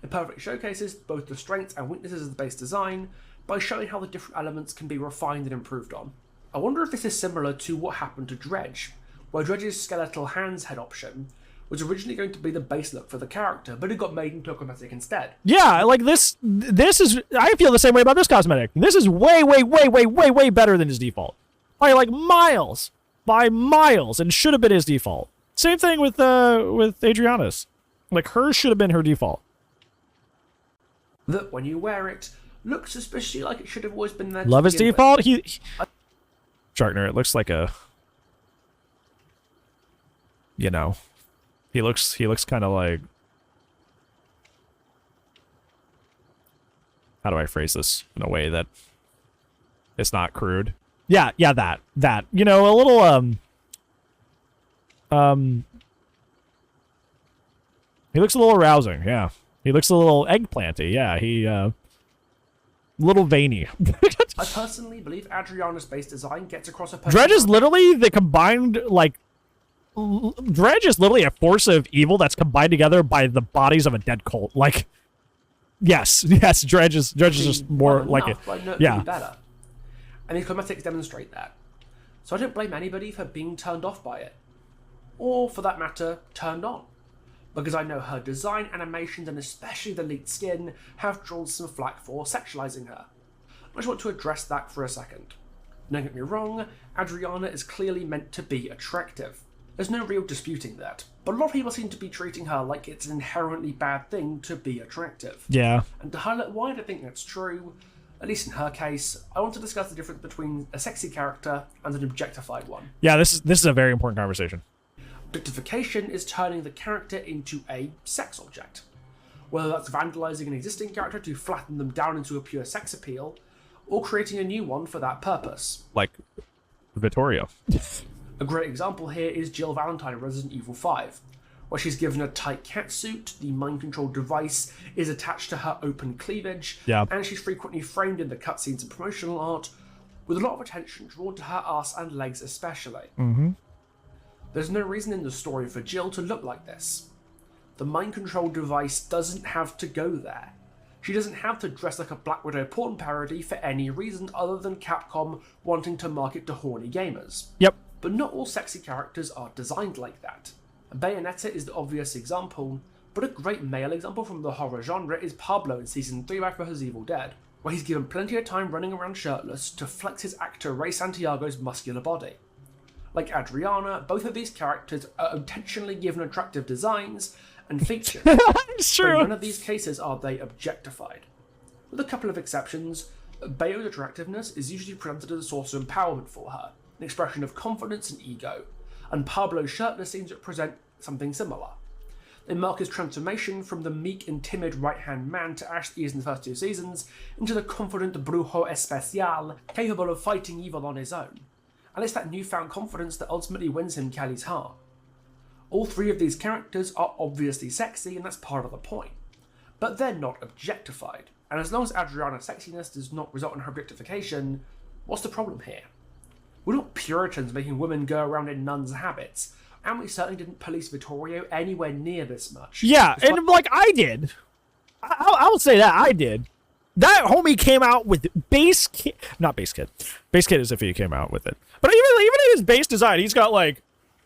It perfectly showcases both the strengths and weaknesses of the base design by showing how the different elements can be refined and improved on. I wonder if this is similar to what happened to Dredge, where Dredge's skeletal hands head option was originally going to be the base look for the character, but it got made into a cosmetic instead. Yeah, like this is... I feel the same way about this cosmetic. This is way better than his default. By like miles. By miles, and should have been his default. Same thing with Adriana's. Like, hers should have been her default. That when you wear it, looks suspiciously like it should have always been there. Love his default? Sharkner, it looks like a... You know... He looks kind of like... How do I phrase this in a way that it's not crude? Yeah, that. You know, a little, he looks a little arousing, yeah. He looks a little eggplanty, yeah. Little veiny. I personally believe Adriana's base design gets across a... Dredge is literally the combined, like... Dredge is literally a force of evil that's combined together by the bodies of a dead cult. Like, yes, Dredge is just more like it. Yeah. Better. And these cosmetics demonstrate that. So I don't blame anybody for being turned off by it. Or, for that matter, turned on. Because I know her design, animations, and especially the leaked skin have drawn some flack for sexualizing her. I just want to address that for a second. Don't get me wrong, Adriana is clearly meant to be attractive. There's no real disputing that, but a lot of people seem to be treating her like it's an inherently bad thing to be attractive. Yeah. And to highlight why I don't think that's true, at least in her case, I want to discuss the difference between a sexy character and an objectified one. Yeah, this is a very important conversation. Objectification is turning the character into a sex object. Whether that's vandalizing an existing character to flatten them down into a pure sex appeal, or creating a new one for that purpose. Like Vittorio. A great example here is Jill Valentine in Resident Evil 5, where she's given a tight catsuit, the mind-control device is attached to her open cleavage, and she's frequently framed in the cutscenes and promotional art, with a lot of attention drawn to her ass and legs especially. There's no reason in the story for Jill to look like this. The mind-control device doesn't have to go there. She doesn't have to dress like a Black Widow porn parody for any reason other than Capcom wanting to market to horny gamers. But not all sexy characters are designed like that. Bayonetta is the obvious example, but a great male example from the horror genre is Pablo in Season 3 of vs. Evil Dead, where he's given plenty of time running around shirtless to flex his actor Ray Santiago's muscular body. Like Adriana, both of these characters are intentionally given attractive designs and features, It's true. but in none of these cases are they objectified. With a couple of exceptions, Bayo's attractiveness is usually presented as a source of empowerment for her, an expression of confidence and ego, and Pablo's shirtless scenes represent something similar. They mark his transformation from the meek and timid right-hand man to Ash he is in the first 2 seasons, into the confident brujo especial, capable of fighting evil on his own. And it's that newfound confidence that ultimately wins him Kelly's heart. All 3 of these characters are obviously sexy, and that's part of the point. But they're not objectified, and as long as Adriana's sexiness does not result in her objectification, what's the problem here? We're not Puritans making women go around in nuns' habits, and we certainly didn't police Vittorio anywhere near this much. Yeah, and like I did. I will say that I did. That homie came out with base kit. Not base kit. Base kit is if he came out with it. But even in his base design, he's got like,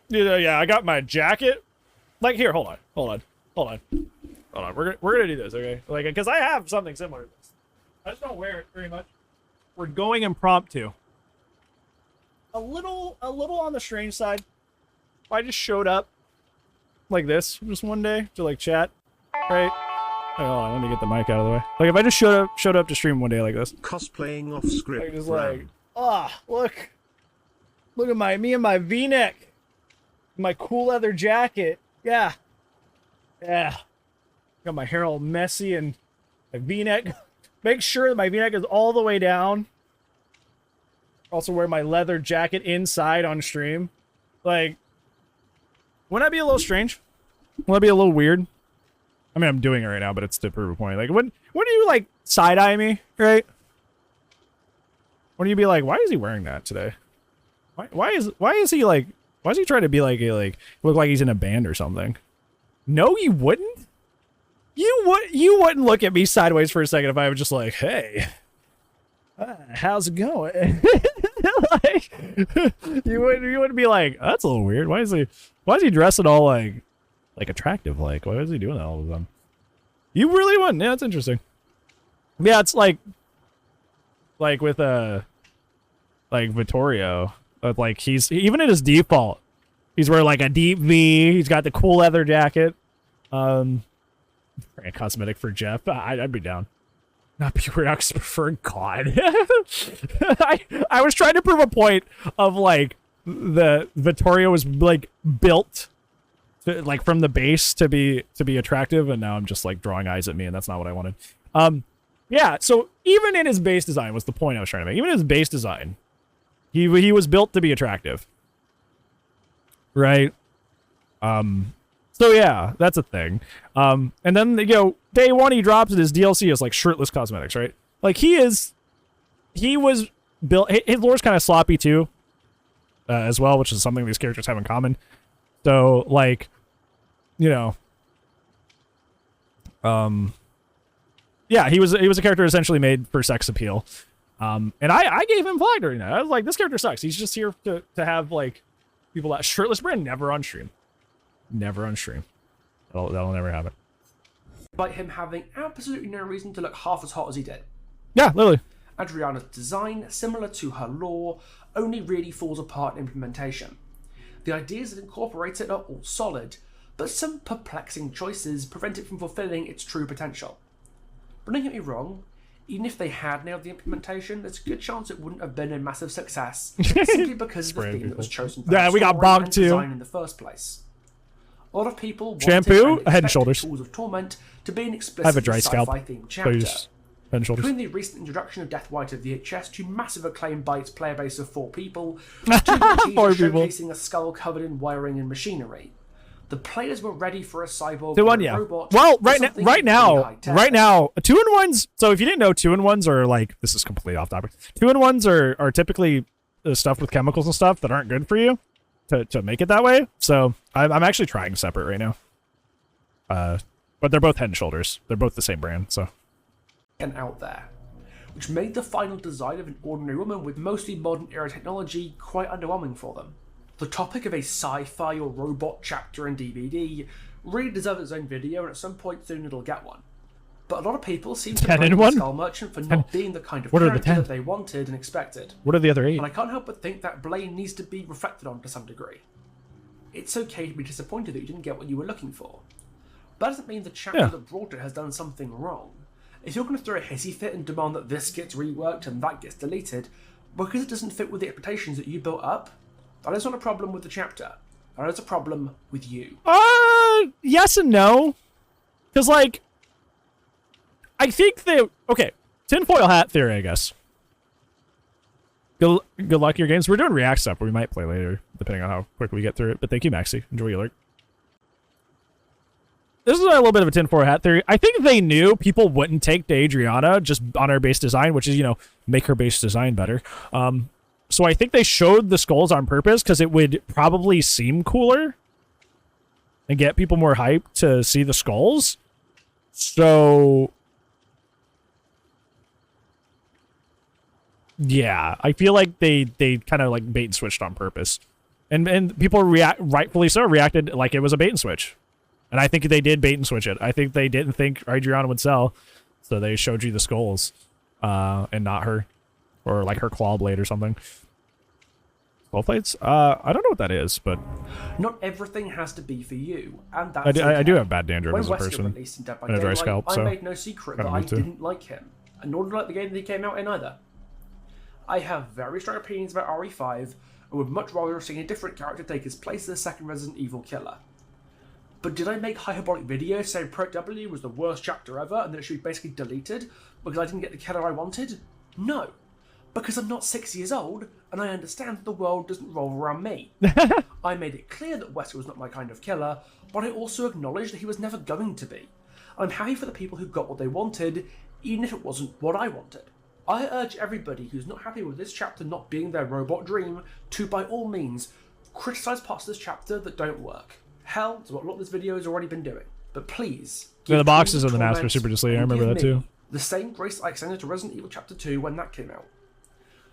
yeah, I got my jacket. Like here, hold on. We're gonna do this, okay? Like, because I have something similar to this. I just don't wear it very much. We're going impromptu. A little on the strange side. I just showed up like this just one day to like chat, right? Hold on, let me get the mic out of the way. Like if I just showed up to stream one day like this, cosplaying off script. just like, look at me and my V-neck, my cool leather jacket, yeah, got my hair all messy and my V-neck. Make sure that my V-neck is all the way down. Also wear my leather jacket inside on stream. Like, wouldn't that be a little strange? Wouldn't that be a little weird? I mean, I'm doing it right now, but it's to prove a point. Like, when you, like, side-eye me, right? When you be like, why is he wearing that today? Why is he trying to be like, look like he's in a band or something? No, you wouldn't? You wouldn't look at me sideways for a second if I was just like, hey, how's it going? Like, you wouldn't be like, that's a little weird. Why is he dressing all like attractive? Like, why is he doing that all the time? You really wouldn't. Yeah, that's interesting. Yeah, it's like with like Vittorio, like he's even in his default, he's wearing like a deep V. He's got the cool leather jacket. Cosmetic for Jeff. I'd be down. Not pure X prefer God. I was trying to prove a point of like the Vittorio was like built to, like from the base to be attractive, and now I'm just like drawing eyes at me, and that's not what I wanted. Yeah, so even in his base design was the point I was trying to make. Even in his base design, he was built to be attractive. Right? So yeah, that's a thing. And then, day one he drops it, his DLC is like shirtless cosmetics, right? Like he was built, his lore's kind of sloppy too, as well, which is something these characters have in common. So like, yeah, he was a character essentially made for sex appeal. And I gave him flag during that. I was like, this character sucks. He's just here to have like people that shirtless Bran never on stream. Never on stream. That'll never happen. By him having absolutely no reason to look half as hot as he did. Yeah, literally. Adriana's design, similar to her lore, only really falls apart in implementation. The ideas that incorporate it are all solid, but some perplexing choices prevent it from fulfilling its true potential. But don't get me wrong, even if they had nailed the implementation, there's a good chance it wouldn't have been a massive success, simply because of the theme that was chosen for we got bogged too. Design in the first place. A lot of people shampoo, Head and Shoulders. Tools of Torment to be an I explicit have a dry scalp. sci-fi themed chapter. Please. Head and Shoulders. Between the recent introduction of Death White of VHS to massive acclaim by its player base of 4 people, to the teaser showcasing a skull covered in wiring and machinery, The players were ready for a cyborg 2-1, or a yeah. robot. Well, or something right now, high-tech. 2-in-1s. So if you didn't know, 2-in-1s are like, this is completely off topic. 2-in-1s are typically stuff with chemicals and stuff that aren't good for you to make it that way. So I'm actually trying separate right now. But they're both Head and Shoulders. They're both the same brand. So. And out there, which made the final design of an ordinary woman with mostly modern era technology quite underwhelming for them. The topic of a sci-fi or robot chapter in DBD really deserves its own video, and at some point soon it'll get one. But a lot of people seem to blame the Skull Merchant for not being the kind of character that they wanted and expected. What are the other 8? And I can't help but think that blame needs to be reflected on to some degree. It's okay to be disappointed that you didn't get what you were looking for. But that doesn't mean the chapter that brought it has done something wrong. If you're going to throw a hissy fit and demand that this gets reworked and that gets deleted, because it doesn't fit with the expectations that you built up, that is not a problem with the chapter. That is a problem with you. Yes and no. Because, like, I think that... Okay, tinfoil hat theory, I guess. Good luck in your games. We're doing React stuff, we might play later, depending on how quick we get through it. But thank you, Maxi. Enjoy your lurk. This is a little bit of a tinfoil hat theory. I think they knew people wouldn't take to Adriana just on her base design, which is, you know, make her base design better. So I think they showed the skulls on purpose because it would probably seem cooler and get people more hyped to see the skulls. So yeah, I feel like they kind of like bait and switched on purpose, and people rightfully so reacted like it was a bait and switch. And I think they did bait and switch it. I think they didn't think Adriana would sell, so they showed you the skulls, and not her, or like her claw blade or something. Skull plates? I don't know what that is, but not everything has to be for you, and that's I do have bad dandruff as a Wesker person released in Dead by and a dry Daylight, scalp. So I made no secret that I didn't like him, and nor did I like the game that he came out in either. I have very strong opinions about RE5, and would much rather have seen a different character take his place as the second Resident Evil killer. But did I make hyperbolic videos saying Project W was the worst chapter ever and that it should be basically deleted because I didn't get the killer I wanted? No. Because I'm not 6 years old and I understand that the world doesn't roll around me. I made it clear that Wesker was not my kind of killer, but I also acknowledged that he was never going to be. I'm happy for the people who got what they wanted, even if it wasn't what I wanted. I urge everybody who's not happy with this chapter not being their robot dream to, by all means, criticise parts of this chapter that don't work. Hell, it's what a lot of this video has already been doing. But please, the boxes of the mask were super dislead. I remember that too. The same grace I extended to Resident Evil Chapter 2 when that came out.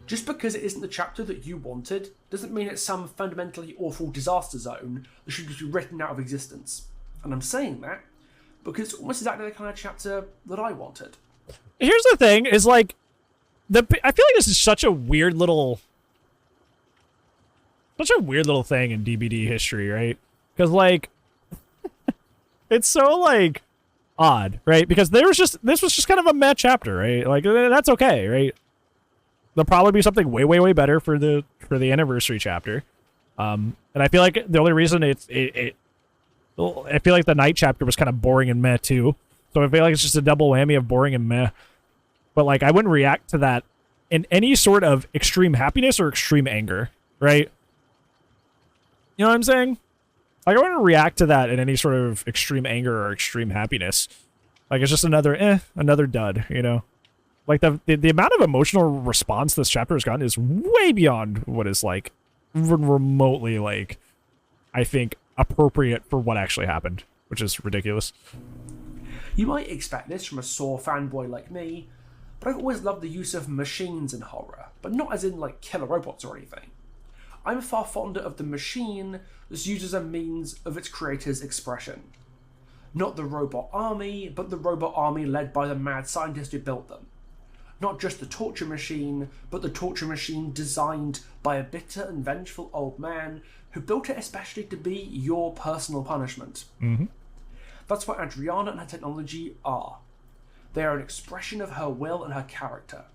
Just because it isn't the chapter that you wanted, doesn't mean it's some fundamentally awful disaster zone that should just be written out of existence. And I'm saying that because it's almost exactly the kind of chapter that I wanted. Here's the thing, is like, I feel like this is such a weird little thing in DBD history, right? Because, like, it's so, like, odd, right? Because this was just kind of a meh chapter, right? Like, that's okay, right? There'll probably be something way, way, way better for the anniversary chapter. And I feel like the only reason I feel like the night chapter was kind of boring and meh, too. So I feel like it's just a double whammy of boring and meh. But, like, I wouldn't react to that in any sort of extreme happiness or extreme anger, right? You know what I'm saying? Like, I wouldn't react to that in any sort of extreme anger or extreme happiness. Like, it's just another dud, you know? Like, the amount of emotional response this chapter has gotten is way beyond what is, like, remotely, like, I think, appropriate for what actually happened, which is ridiculous. You might expect this from a Saw fanboy like me, but I've always loved the use of machines in horror, but not as in, like, killer robots or anything. I'm far fonder of the machine that's used as a means of its creator's expression. Not the robot army, but the robot army led by the mad scientist who built them. Not just the torture machine, but the torture machine designed by a bitter and vengeful old man who built it especially to be your personal punishment. Mm-hmm. That's what Adriana and her technology are. They are an expression of her will and her character.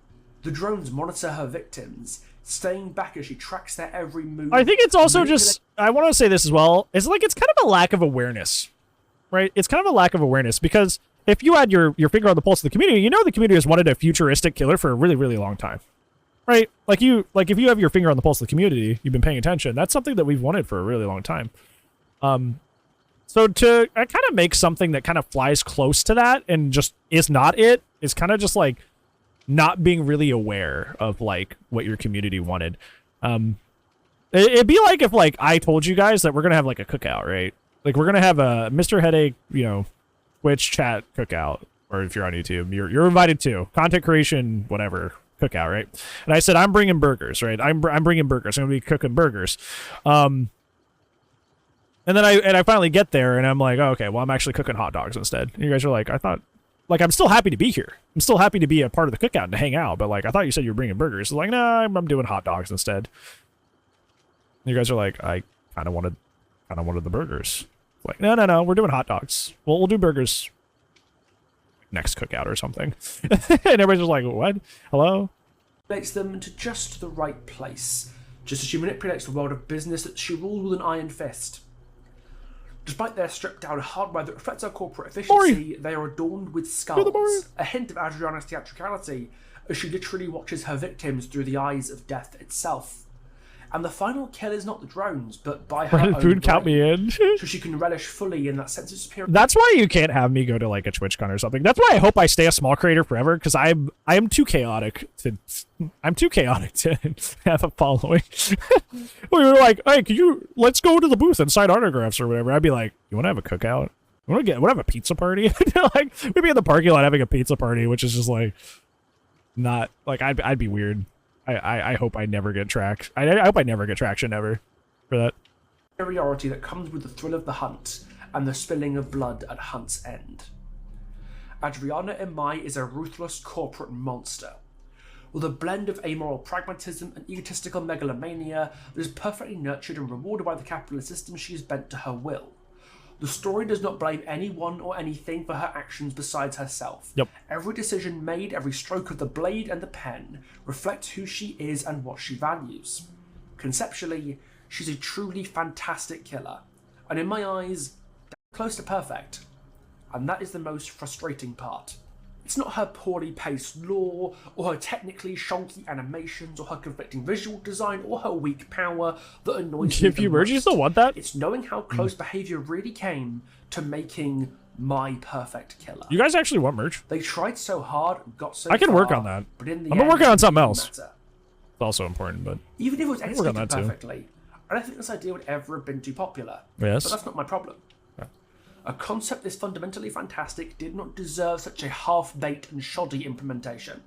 The drones monitor her victims, staying back as she tracks their every move. I think it's also just, I want to say this as well, it's like it's kind of a lack of awareness, right? It's kind of a lack of awareness because if you had your finger on the pulse of the community, you know the community has wanted a futuristic killer for a really, really long time, right? Like if you have your finger on the pulse of the community, you've been paying attention, that's something that we've wanted for a really long time. So to kind of make something that kind of flies close to that and just is not it is kind of just like not being really aware of like what your community wanted. It'd be like if like I told you guys that we're gonna have like a cookout, right? Like we're gonna have a Mr. Headache, you know, Twitch chat cookout, or if you're on YouTube, you're invited to content creation, whatever cookout, right? And I said I'm bringing burgers, right? I'm bringing burgers. I'm gonna be cooking burgers. And then I finally get there and I'm like, oh, okay, well I'm actually cooking hot dogs instead. And you guys are like, I thought, like I'm still happy to be here. I'm still happy to be a part of the cookout and to hang out, but like I thought you said you were bringing burgers. So like, no, I'm doing hot dogs instead. And you guys are like, I kind of wanted the burgers. Like, no, we're doing hot dogs. Well, we'll do burgers next cookout or something. And everybody's just like, what? Hello? Makes them into just the right place, just as she manipulates the world of business that she rules with an iron fist. Despite their stripped-down hardware that reflects her corporate efficiency, they are adorned with skulls, a hint of Adriana's theatricality, as she literally watches her victims through the eyes of death itself. And the final kill is not the drones, but by her own Food count me in. so she can relish fully in that sense of superiority. That's why you can't have me go to like a TwitchCon or something. That's why I hope I stay a small creator forever, because I am too chaotic to have a following. We were like, hey, let's go to the booth and sign autographs or whatever. I'd be like, you want to have a cookout? You want to have a pizza party? Like we'd be in the parking lot having a pizza party, which is just like not like I'd be weird. I hope I never get tracked. I hope I never get traction ever for that. Superiority that comes with the thrill of the hunt and the spilling of blood at hunt's end. Adriana Imai is a ruthless corporate monster, with a blend of amoral pragmatism and egotistical megalomania that is perfectly nurtured and rewarded by the capitalist system she is bent to her will. The story does not blame anyone or anything for her actions besides herself. Yep. Every decision made, every stroke of the blade and the pen reflects who she is and what she values. Conceptually, she's a truly fantastic killer, and in my eyes, close to perfect. And that is the most frustrating part. It's not her poorly paced lore, or her technically shonky animations, or her conflicting visual design, or her weak power that annoys me. If you merge, you still want that? It's knowing how close behavior really came to making my perfect killer. You guys actually want merch? They tried so hard, got so I can far, work on that. But in the I'm end, working on something it else. didn't matter. It's also important, but Even if it was can work on executed that too. perfectly, I don't think this idea would ever have been too popular. yes. But that's not my problem. A concept this fundamentally fantastic did not deserve such a half-baked and shoddy implementation.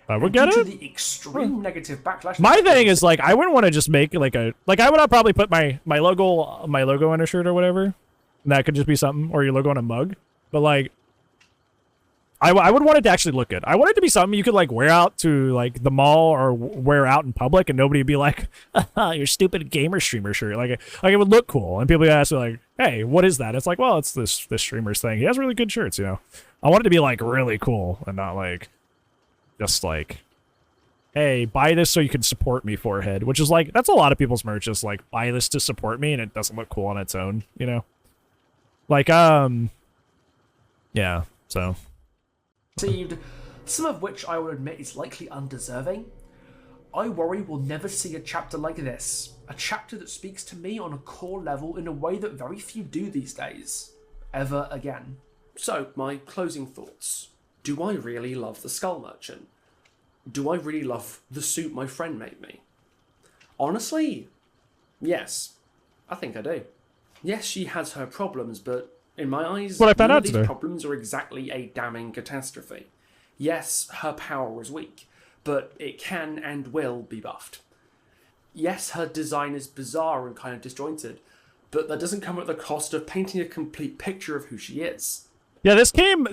I would get Due it. to the extreme negative backlash. My thing is like I wouldn't want to just make I would probably put my logo on a shirt or whatever. And that could just be something, or your logo on a mug. But like I would want it to actually look good. I want it to be something you could like wear out to like the mall or wear out in public, and nobody would be like, "Your stupid gamer streamer shirt." Like it would look cool, and people would ask me like, "Hey, what is that?" It's like, well, it's this streamer's thing. He has really good shirts, you know. I want it to be like really cool and not like just like, hey, buy this so you can support me forehead, which is like that's a lot of people's merch. Just like buy this to support me, and it doesn't look cool on its own, you know. Like yeah. So. Received, some of which I will admit is likely undeserving. I worry we'll never see a chapter like this, a chapter that speaks to me on a core level in a way that very few do these days, ever again. So, my closing thoughts. Do I really love the Skull Merchant? Do I really love the suit my friend made me? Honestly, yes, I think I do. Yes, she has her problems, but in my eyes, What I found none out of these today. problems are exactly a damning catastrophe. Yes, her power is weak, but it can and will be buffed. Yes, her design is bizarre and kind of disjointed, but that doesn't come at the cost of painting a complete picture of who she is. Yeah, this came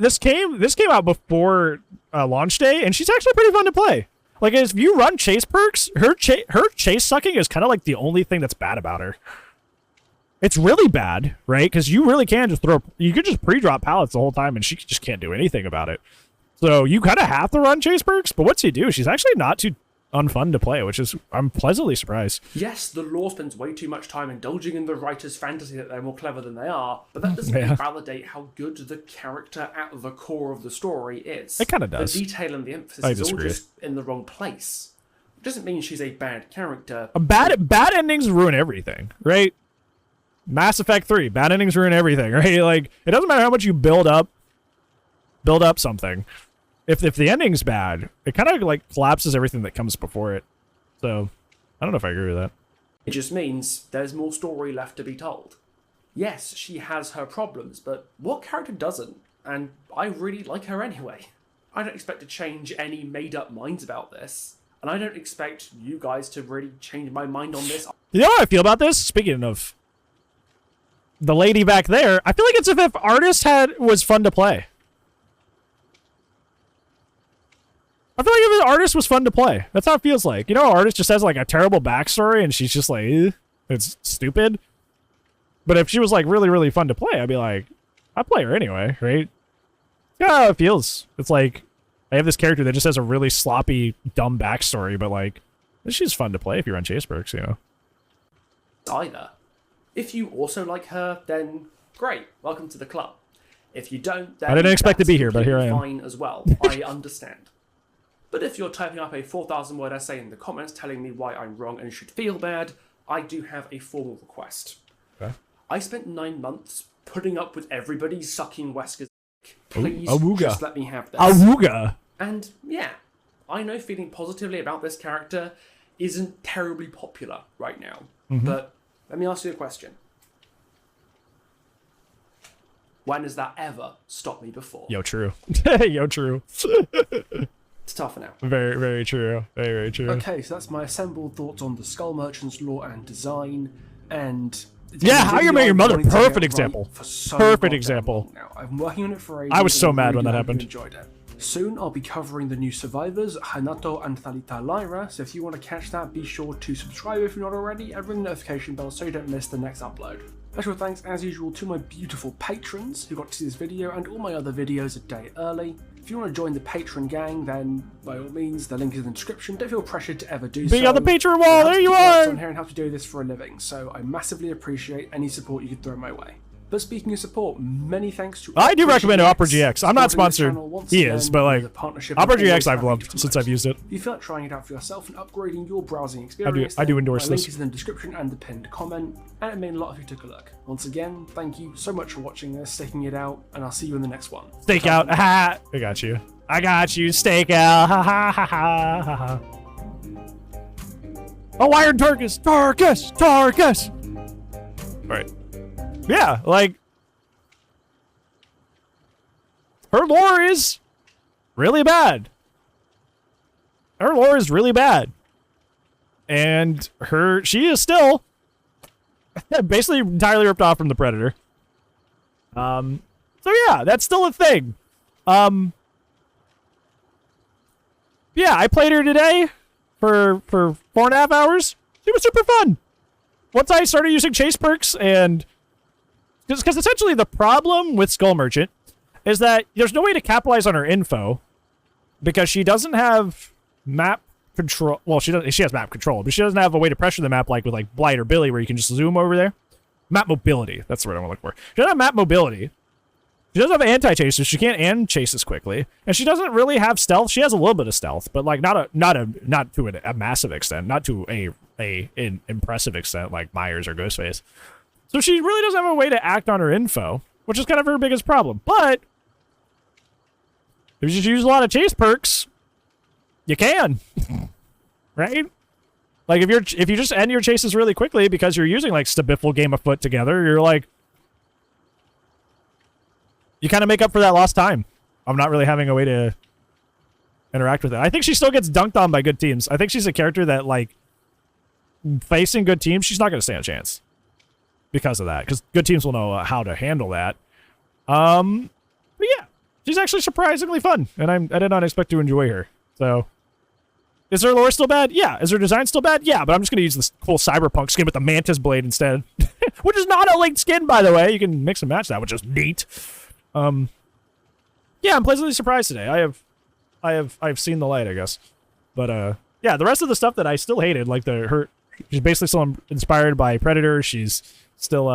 out before launch day, and she's actually pretty fun to play. Like, if you run chase perks, her chase sucking is kind of like the only thing that's bad about her. It's really bad, right? Because you really can just you could just pre-drop pallets the whole time, and she just can't do anything about it. So you kind of have to run chase perks, but once you do, she's actually not too unfun to play, which is, I'm pleasantly surprised. Yes, the lore spends way too much time indulging in the writer's fantasy that they're more clever than they are, but that doesn't validate how good the character at the core of the story is. It kind of does. The detail and the emphasis I is all disagree. just in the wrong place. It doesn't mean she's a bad character. Bad endings ruin everything, right? Mass Effect 3, bad endings ruin everything, right? Like, it doesn't matter how much you build up something. If the ending's bad, it kind of like collapses everything that comes before it. So, I don't know if I agree with that. It just means there's more story left to be told. Yes, she has her problems, but what character doesn't? And I really like her anyway. I don't expect to change any made-up minds about this. And I don't expect you guys to really change my mind on this. You know how I feel about this? Speaking of the lady back there, I feel like it's if Artist was fun to play. I feel like if the Artist was fun to play. That's how it feels like. You know, Artist just has like a terrible backstory and she's just like, it's stupid. But if she was like really, really fun to play, I'd be like, I'd play her anyway, right? Yeah, how it feels. It's like, I have this character that just has a really sloppy, dumb backstory, but like, she's fun to play if you run chase perks, you know? Either. If you also like her, then great, welcome to the club. If you don't, then I didn't expect to be here, but here I am. Fine as well. I understand. But if you're typing up a 4,000 word essay in the comments telling me why I'm wrong and should feel bad, I do have a formal request. Okay. I spent 9 months putting up with everybody sucking Wesker's dick. Please just let me have this. Awooga. And yeah, I know feeling positively about this character isn't terribly popular right now. But let me ask you a question. When has that ever stopped me before? Yo, true. Yo, true. It's tough for now. Very, very true. Very, very true. Okay, so that's my assembled thoughts on the Skull Merchant's lore and design, and yeah, How You Met Your Mother, perfect example. Perfect example. Now I've been working on it for ages. I was so mad when that happened. Enjoyed it. Soon I'll be covering the new survivors, Hanato and Thalita Lyra, so if you want to catch that, be sure to subscribe if you're not already, and ring the notification bell so you don't miss the next upload. Special thanks, as usual, to my beautiful patrons who got to see this video and all my other videos a day early. If you want to join the patron gang, then by all means, the link is in the description. Don't feel pressured to ever do so. Be on the patron wall, there you are! On here and help to do this for a living, so I massively appreciate any support you could throw my way. But speaking of support, many thanks to I do recommend Opera GX. I'm not sponsored. He is, but like Opera GX I've loved since I've used it. If you feel like trying it out for yourself and upgrading your browsing experience, I do endorse my this. link is in the description and the pinned comment, and it means a lot if you took a look. Once again, thank you so much for watching this, sticking it out, and I'll see you in the next one. Stake out, ha! I got you. I got you, stake out, ha ha ha ha ha. Oh, Iron Tarkus! Tarkus! Tarkus! Alright. Yeah, like, her lore is really bad. Her lore is really bad. And she is still basically entirely ripped off from the Predator. So yeah, that's still a thing. Yeah, I played her today for 4.5 hours. It was super fun. Once I started using chase perks, and because essentially the problem with Skull Merchant is that there's no way to capitalize on her info because she doesn't have map control. Well, she has map control, but she doesn't have a way to pressure the map like with like Blight or Billy, where you can just zoom over there. Map mobility. That's the word I want to look for. She doesn't have map mobility. She doesn't have anti-chasers. She can't chase as quickly, and she doesn't really have stealth. She has a little bit of stealth, but like not to a massive extent, not to an impressive extent like Myers or Ghostface. So she really doesn't have a way to act on her info, which is kind of her biggest problem. But if you just use a lot of chase perks, you can, right? Like if you just end your chases really quickly because you're using like Stabiffle Game of Foot together, you're like, you kind of make up for that lost time of not really having a way to interact with it. I think she still gets dunked on by good teams. I think she's a character that, like, facing good teams, she's not going to stand a chance because of that, because good teams will know how to handle that. But yeah, she's actually surprisingly fun, and I did not expect to enjoy her. So, is her lore still bad? Yeah. Is her design still bad? Yeah, but I'm just going to use this cool cyberpunk skin with the Mantis Blade instead, which is not a linked skin, by the way. You can mix and match that, which is neat. Yeah, I'm pleasantly surprised today. I've seen the light, I guess. But yeah, the rest of the stuff that I still hated, like she's basically still inspired by Predator. She's still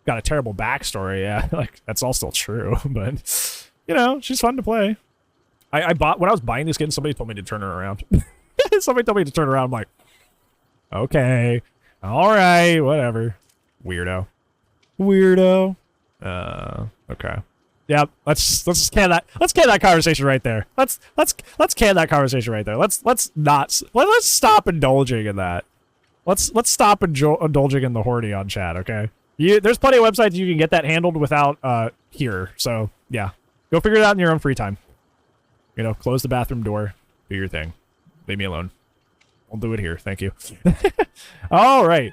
got a terrible backstory. Yeah, like that's all still true. But you know, she's fun to play. I bought when I was buying this skin, somebody told me to turn her around. Somebody told me to turn around. I'm like, okay, all right, whatever, weirdo. Weirdo. Okay. Yeah, let's can that. Let's can that conversation right there. Let's can that conversation right there. Let's stop indulging in that. Let's stop indulging in the horny on chat. Okay. There's plenty of websites you can get that handled without here. So yeah, go figure it out in your own free time. You know, close the bathroom door, do your thing. Leave me alone. I'll do it here. Thank you. All right.